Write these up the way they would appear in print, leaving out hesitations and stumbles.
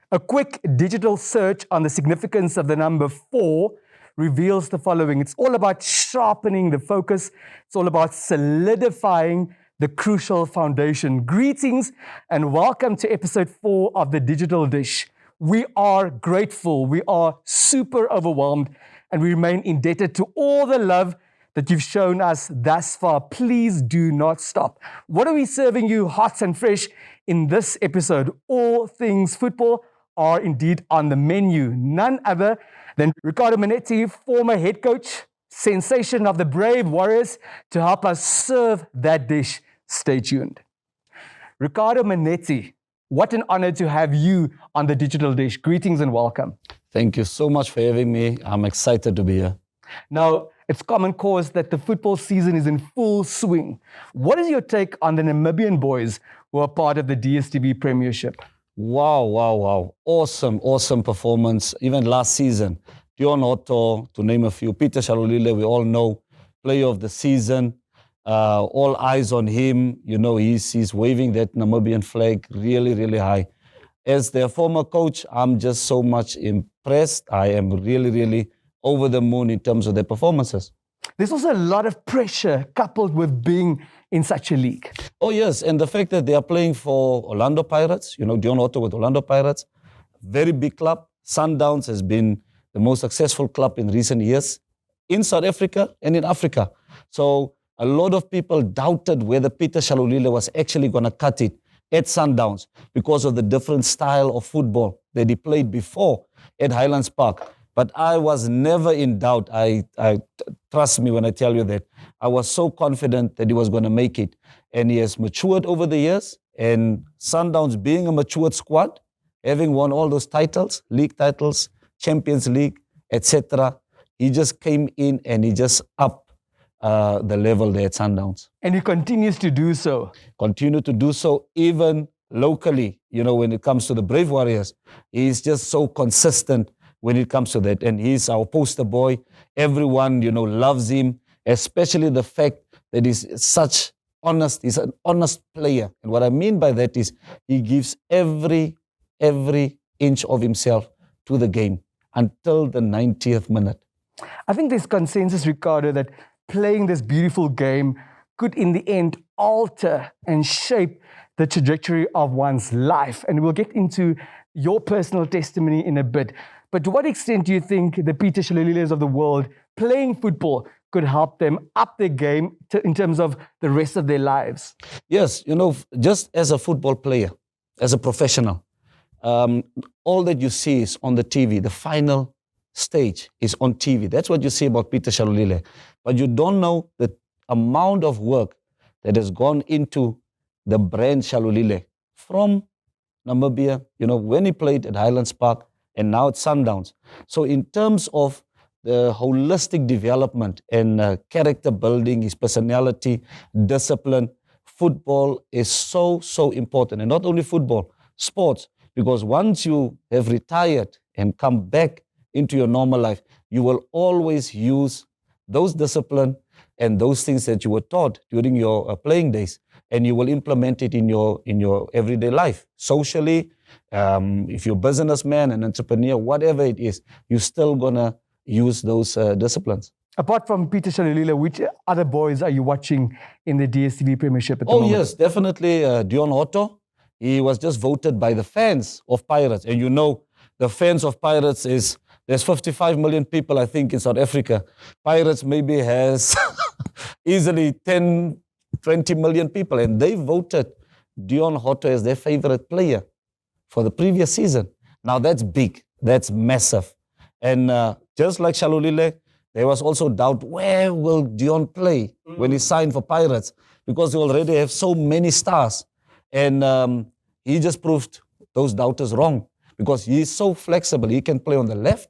A quick digital search on the significance of the number 4 reveals the following. It's all about sharpening the focus. It's all about solidifying the crucial foundation. Greetings and welcome to episode 4 of The Digital Dish. We are grateful, we are super overwhelmed, and we remain indebted to all the love that you've shown us thus far. Please do not stop. What are we serving you hot and fresh in this episode? All things football are indeed on the menu. None other than Ricardo Manetti, former head coach, sensation of the Brave Warriors, to help us serve that dish. Stay tuned. Ricardo Manetti, what an honor to have you on The Digital Dish. Greetings and welcome. Thank you so much for having me. I'm excited to be here. Now, it's common cause that the football season is in full swing. What is your take on the Namibian boys who are part of the DStv Premiership? Wow. Awesome performance. Even last season, Dion Otto, to name a few, Peter Shalulile, we all know, player of the season. All eyes on him. You know, he's waving that Namibian flag really high. As their former coach, I'm just so much impressed. I am really over the moon in terms of their performances. There's also a lot of pressure coupled with being in such a league. Oh yes, and the fact that they are playing for Orlando Pirates, you know, Dion Otto with Orlando Pirates, very big club. Sundowns has been the most successful club in recent years in South Africa and in Africa. So a lot of people doubted whether Peter Shalulile was actually going to cut it at Sundowns because of the different style of football that he played before at Highlands Park. But I was never in doubt. I trust me when I tell you that. I was so confident that he was going to make it. And he has matured over the years. And Sundowns being a matured squad, having won all those titles, league titles, Champions League, etc., he just came in and he just upped the level there at Sundowns. And he continues to do so. Continue to do so even locally. You know, when it comes to the Brave Warriors, he's just so consistent when it comes to that. And he's our poster boy. Everyone, you know, loves him, especially the fact that he's he's an honest player. And what I mean by that is he gives every inch of himself to the game until the 90th minute. I think there's consensus, Ricardo, that playing this beautiful game could in the end alter and shape the trajectory of one's life. And we'll get into your personal testimony in a bit. But to what extent do you think the Peter Shaluliles of the world playing football could help them up their game in terms of the rest of their lives? Yes, you know, just as a football player, as a professional, all that you see is on the TV. The final stage is on TV. That's what you see about Peter Shalulile. But you don't know the amount of work that has gone into the brand Shalulile from Namibia, you know, when he played at Highlands Park and now at Sundowns. So in terms of the holistic development and character building, his personality, discipline, football is so important. And not only football, sports. Because once you have retired and come back into your normal life, you will always use those discipline and those things that you were taught during your playing days, and you will implement it in your everyday life. Socially, if you're a businessman, an entrepreneur, whatever it is, you're still gonna use those disciplines. Apart from Peter Shalulile, which other boys are you watching in the DStv Premiership at the moment? Oh yes, definitely Dion Otto. He was just voted by the fans of Pirates, and you know, the fans of Pirates there's 55 million people, I think, in South Africa. Pirates maybe has easily 10, 20 million people, and they voted Dion Otto as their favorite player for the previous season. Now that's big, that's massive. And just like Shalulile, there was also doubt, where will Dion play when he signed for Pirates? Because they already have so many stars. And he just proved those doubters wrong, because he is so flexible. He can play on the left,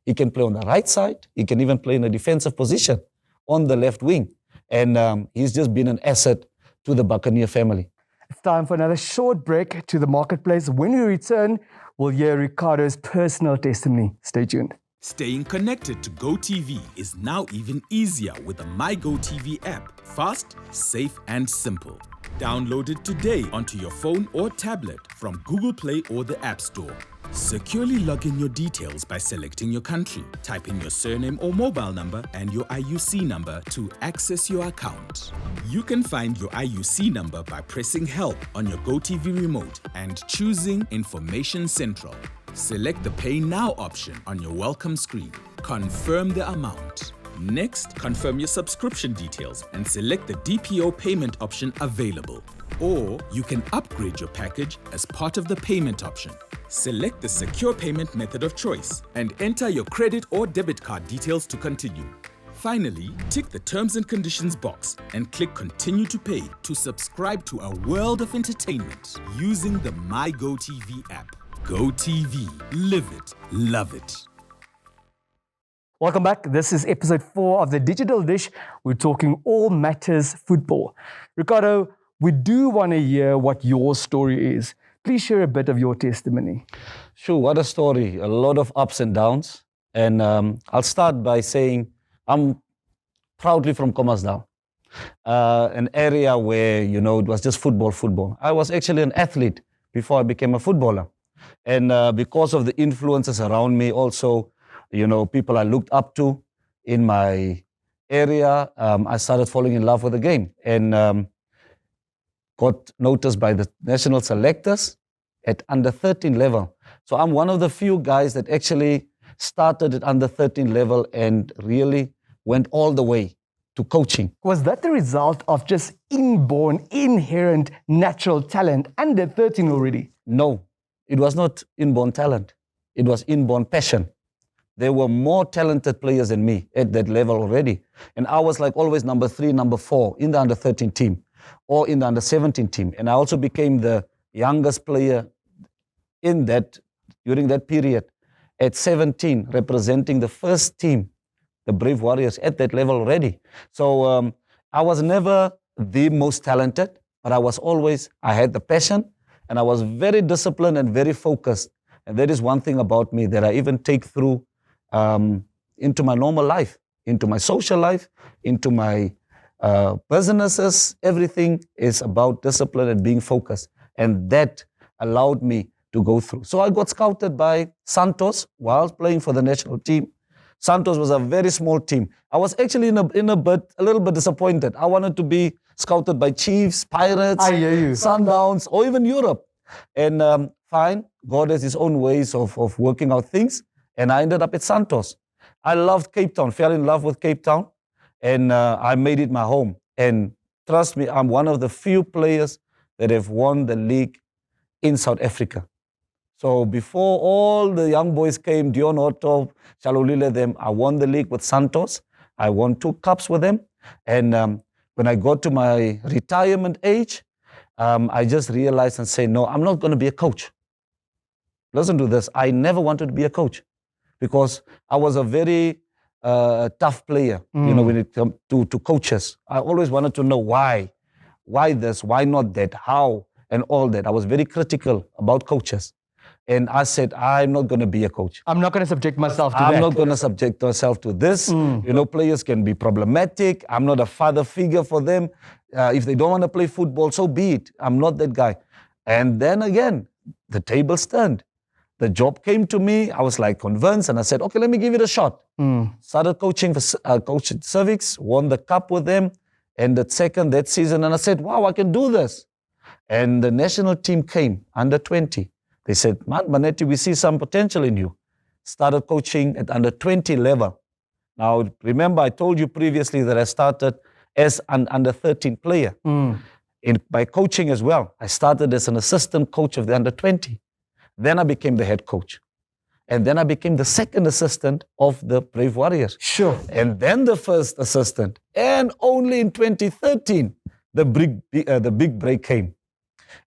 he can play on the right side, he can even play in a defensive position on the left wing. And he's just been an asset to the Buccaneer family. It's time for another short break to the marketplace. When we return, we'll hear Ricardo's personal testimony. Stay tuned. Staying connected to GOTV is now even easier with the My GOTV app. Fast, safe, and simple. Download it today onto your phone or tablet from Google Play or the App Store. Securely log in your details by selecting your country. Type in your surname or mobile number and your IUC number to access your account. You can find your IUC number by pressing Help on your GOTV remote and choosing Information Central. Select the Pay Now option on your welcome screen. Confirm the amount. Next, confirm your subscription details and select the DPO payment option available. Or you can upgrade your package as part of the payment option. Select the secure payment method of choice and enter your credit or debit card details to continue. Finally, tick the Terms and Conditions box and click Continue to Pay to subscribe to a world of entertainment using the MyGoTV app. GoTV. Live it. Love it. Welcome back. This is episode 4 of the Digital Dish. We're talking all matters football. Ricardo, we do want to hear what your story is. Please share a bit of your testimony. Sure, what a story. A lot of ups and downs. And I'll start by saying I'm proudly from Kommersdal, an area where, it was just football. I was actually an athlete before I became a footballer. And because of the influences around me also, people I looked up to in my area, I started falling in love with the game and got noticed by the national selectors at under 13 level. So I'm one of the few guys that actually started at under 13 level and really went all the way to coaching. Was that the result of just inborn, inherent, natural talent under 13 already? No, it was not inborn talent. It was inborn passion. There were more talented players than me at that level already. And I was like always number 3, number 4 in the under 13 team or in the under 17 team. And I also became the youngest player in that, during that period at 17, representing the first team, the Brave Warriors, at that level already. So I was never the most talented, but I had the passion and I was very disciplined and very focused. And that is one thing about me that I even take through into my normal life, into my social life, into my businesses. Everything is about discipline and being focused. And that allowed me to go through. So I got scouted by Santos while playing for the national team. Santos was a very small team. I was actually a little bit disappointed. I wanted to be scouted by Chiefs, Pirates, Sundowns, or even Europe. And fine, God has his own ways of working out things. And I ended up at Santos. I loved Cape Town, fell in love with Cape Town, and I made it my home. And trust me, I'm one of the few players that have won the league in South Africa. So before all the young boys came, Dion Otto, Shalulile, them, I won the league with Santos. I won 2 cups with them. And when I got to my retirement age, I just realized and said, no, I'm not going to be a coach. Listen to this. I never wanted to be a coach because I was a very tough player, when it comes to coaches. I always wanted to know why this, why not that, how, and all that. I was very critical about coaches. And I said, I'm not going to be a coach. I'm not going to subject myself to that. I'm not going to subject myself to this. Players can be problematic. I'm not a father figure for them. If they don't want to play football, so be it. I'm not that guy. And then again, the tables turned. The job came to me. I was like convinced. And I said, okay, let me give it a shot. Started coaching for Coach Civics, won the cup with them. And that season, and I said, wow, I can do this. And the national team came, under 20. They said, man, Manetti, we see some potential in you. Started coaching at under 20 level. Now, remember, I told you previously that I started as an under 13 player. By coaching as well. I started as an assistant coach of the under 20. Then I became the head coach. And then I became the second assistant of the Brave Warriors. Sure. And then the first assistant. And only in 2013, the big break came.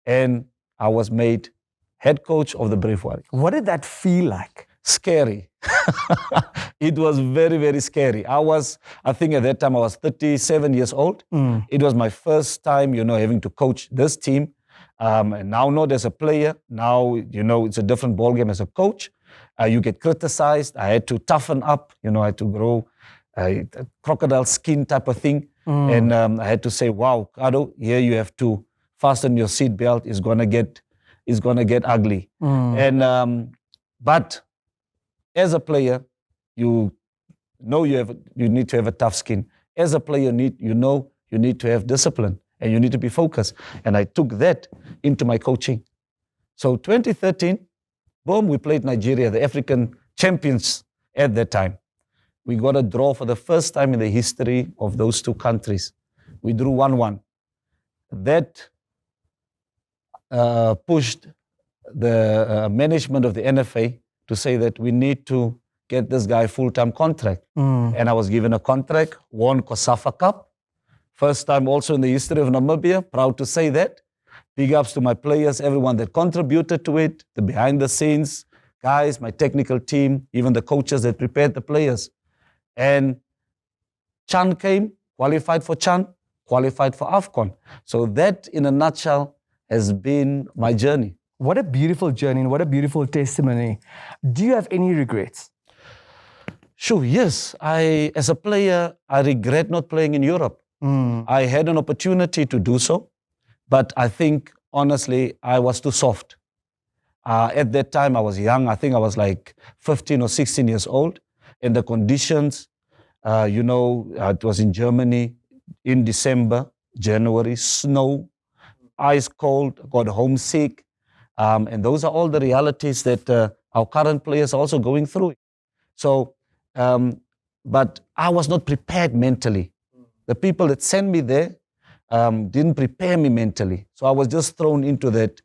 And I was made head coach of the Brave Warriors. What did that feel like? Scary. It was very, very scary. I think at that time I was 37 years old. It was my first time, having to coach this team. And now not as a player. Now, it's a different ballgame as a coach. You get criticized. I had to toughen up. I had to grow a crocodile skin type of thing. And I had to say, wow, Kado, here you have to fasten your seatbelt. It's gonna get ugly. And But as a player, you know you need to have a tough skin. As a player, you need to have discipline and you need to be focused. And I took that into my coaching. So 2013, boom, we played Nigeria, the African champions at that time. We got a draw for the first time in the history of those two countries. We drew 1-1. That pushed the management of the NFA to say that we need to get this guy a full-time contract. And I was given a contract, won COSAFA Cup. First time also in the history of Namibia, proud to say that. Big ups to my players, everyone that contributed to it, the behind the scenes guys, my technical team, even the coaches that prepared the players. And Chan came, qualified for Chan, qualified for AFCON. So that in a nutshell has been my journey. What a beautiful journey and what a beautiful testimony. Do you have any regrets? Sure, yes. As a player, I regret not playing in Europe. I had an opportunity to do so, but I think, honestly, I was too soft. At that time, I was young. I think I was like 15 or 16 years old. And the conditions, it was in Germany in December, January, snow, ice cold, got homesick. And those are all the realities that our current players are also going through. So, but I was not prepared mentally. The people that sent me there didn't prepare me mentally. So I was just thrown into that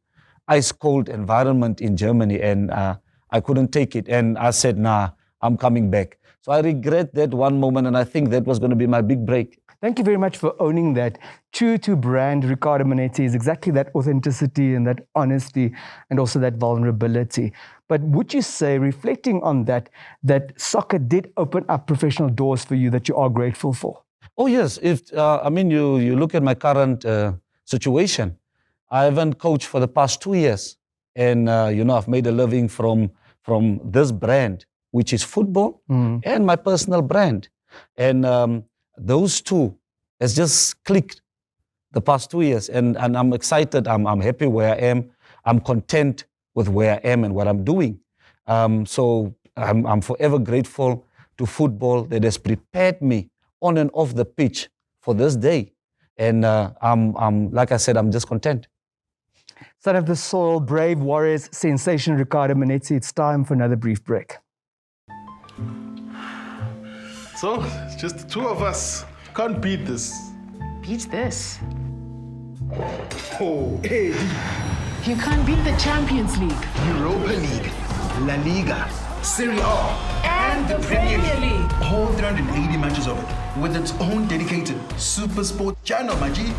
ice cold environment in Germany and I couldn't take it. And I said, nah, I'm coming back. So I regret that one moment and I think that was going to be my big break. Thank you very much for owning that. True to brand, Ricardo Manetti is exactly that authenticity and that honesty and also that vulnerability. But would you say, reflecting on that, that soccer did open up professional doors for you that you are grateful for? Oh, yes. You look at my current situation. I haven't coached for the past 2 years. And, I've made a living from this brand, which is football, and my personal brand. And those two has just clicked the past 2 years. And I'm excited. I'm happy where I am. I'm content with where I am and what I'm doing. So I'm forever grateful to football that has prepared me on and off the pitch for this day. And I'm like I said, I'm just content. Son of the soil, brave warriors, sensation Ricardo Manetti. It's time for another brief break. So, it's just the two of us. Can't beat this. Beat this? Oh, hey, You can't beat the Champions League. Europa League, La Liga, Serie A, And the Premier League. all 380 matches of it, with its own dedicated Super Sport channel, my G.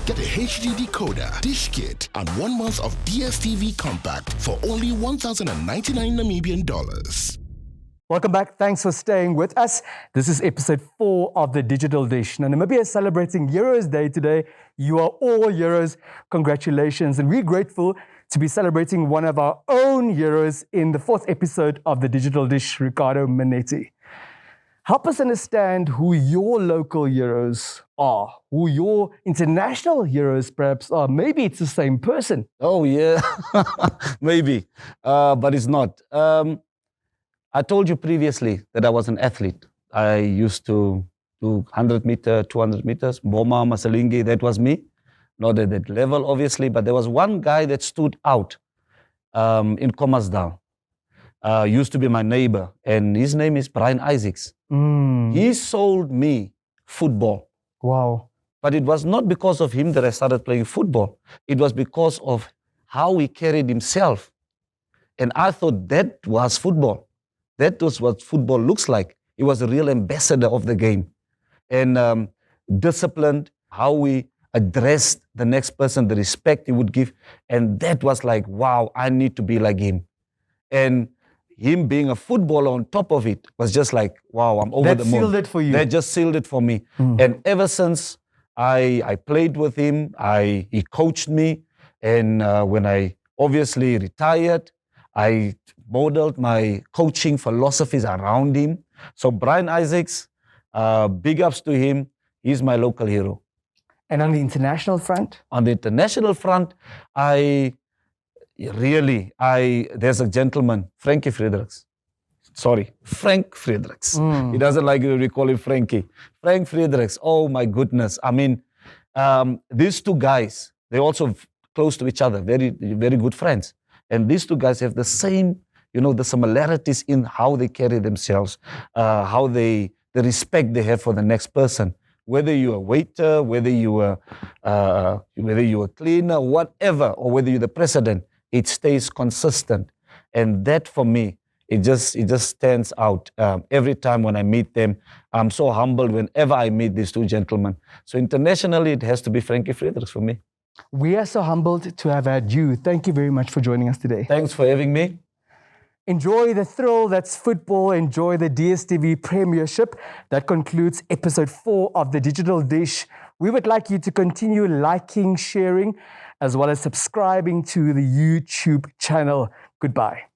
Get a HD decoder, dish kit, and 1 month of DSTV compact for only 1,099 Namibian dollars. Welcome back. Thanks for staying with us. This is episode 4 of the Digital Dish. Now, Namibia is celebrating Heroes Day today. You are all heroes. Congratulations. And we're grateful to be celebrating one of our own heroes in the 4th episode of the Digital Dish, Ricardo Manetti. Help us understand who your local heroes are, who your international heroes perhaps are. Maybe it's the same person. Oh, yeah, maybe, but it's not. I told you previously that I was an athlete. I used to do 100 meter, 200 meters, Boma, Masalingi, that was me. Not at that level, obviously, but there was one guy that stood out in Commersdal. Used to be my neighbor, and his name is Brian Isaacs. He sold me football. Wow. But it was not because of him that I started playing football. It was because of how he carried himself. And I thought that was football. That was what football looks like. He was a real ambassador of the game. And disciplined, how we addressed the next person, the respect he would give. And that was like, wow, I need to be like him. And him being a footballer on top of it was just like, wow, I'm over the moon. That sealed it for you. That just sealed it for me. And ever since I played with him, he coached me. And when I obviously retired, I modeled my coaching philosophies around him. So Brian Isaacs, big ups to him. He's my local hero. And on the international front? On the international front, really, there's a gentleman, Frank Friedrichs. He doesn't like it when we call him Frankie. Frank Friedrichs, oh my goodness. I mean, these two guys, they're also close to each other, very, very good friends. And these two guys have the same, the similarities in how they carry themselves, how the respect they have for the next person. Whether you're a waiter, whether you're a cleaner, whatever, or whether you're the president, it stays consistent. And that for me, it just stands out. Every time when I meet them, I'm so humbled whenever I meet these two gentlemen. So internationally, it has to be Frankie Friedrichs for me. We are so humbled to have had you. Thank you very much for joining us today. Thanks for having me. Enjoy the thrill that's football. Enjoy the DSTV Premiership. That concludes episode 4 of The Digital Dish. We would like you to continue liking, sharing, as well as subscribing to the YouTube channel. Goodbye.